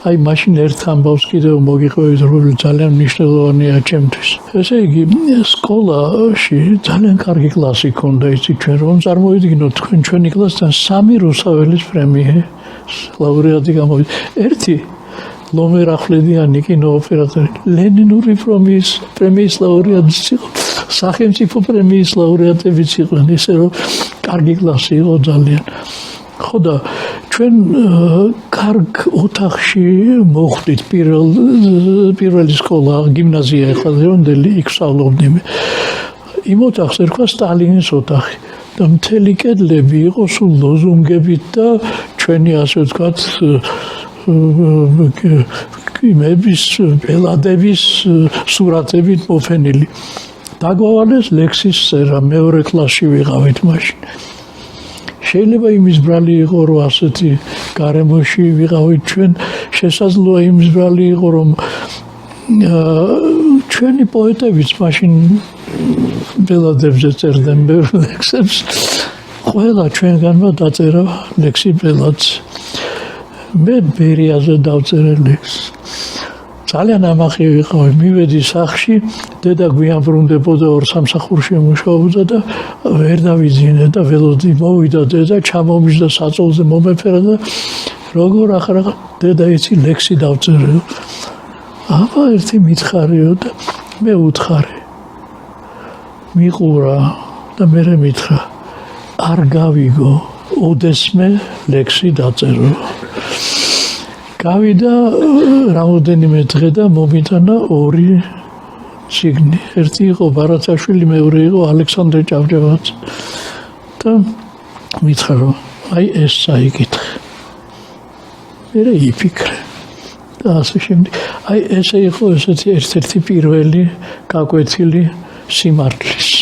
აი მაშინ ერთ ამბავს კიდევ მოგიყვებით, რომელიც ძალიან მნიშვნელოვანია ჩემთვის. ესე იგი, სკოლაში ძალიან კარგი კლასი ქონდა, იცით ჩვენ რომ წარმოვიდგინოთ ჩვენი კლასიდან 3 რუსაველის პრემია ლაურეატი გამოვიდა. ერთი ლომერ ახვლედიანი კინოოპერატორი, ლენინური პრემიის ლაურეატიც იყო, სახელმწიფო პრემიის ლაურეატებიც იყვნენ, ისე რომ კარგი კლასი იყო ძალიან. ხო და ჩვენ კარგ ოთახში მოხვდით პირველი სკოლა, გიმნაზია ახლა ზევანდელი, იქ ვსწავლობდი მე. იმ ოთახს ერქვა სტალინის ოთახი და მთელი კედლები იყო სულ ლოზუნგებით და ჩვენი ასე ვთქვათ იმების, ბელადების სურათებით მოფენილი. დაგვავალეს ლექსის წერა, მეორე კლასში ვიყავით მაშინ. შეიძლება იმის ბრალი იყო, რომ ასეთი გარემოში ვიყავით ჩვენ, შესაძლოა იმის ბრალი იყო, რომ ჩვენი პოეტებიც მაშინ ბელადებზე წერდნენ ლექსებს. ყველა ჩვენგანმა დაწერა ლექსი ბელადზე. მე ბერიაზე დავწერე ლექსს. ძალიან ამახი ვიყავი, მივედი სახლში, დედა გვიან ბრუნდებოდა 2 სამსახურში მუშაობდა და ვერ დავიძინე და ველოდი მოვიდა დედა, ჩამომიჯდა საწოლზე მომეფერა და როგორ ახლა დედა იცი ლექსი დავწერე. აბა ერთი მითხარიო და მე უთხარი. მიყურა და მე მითხრა, არ გავიგო, ოდესმე ლექსი დაწერო. გავიდა რამოდენიმე დღე და მომიტანა 2 შიგნი. ერთი იყო ბარათაშვილი, მეორე იყო ალექსანდრე ჭავჭავაძე. და მითხრა რომ აი ეს საიკითხე. მე იფიქრე. და ასე შემდეგ. აი ესე იყო ესეთი ერთ-ერთი პირველი გაკვეთილი სიმართლის.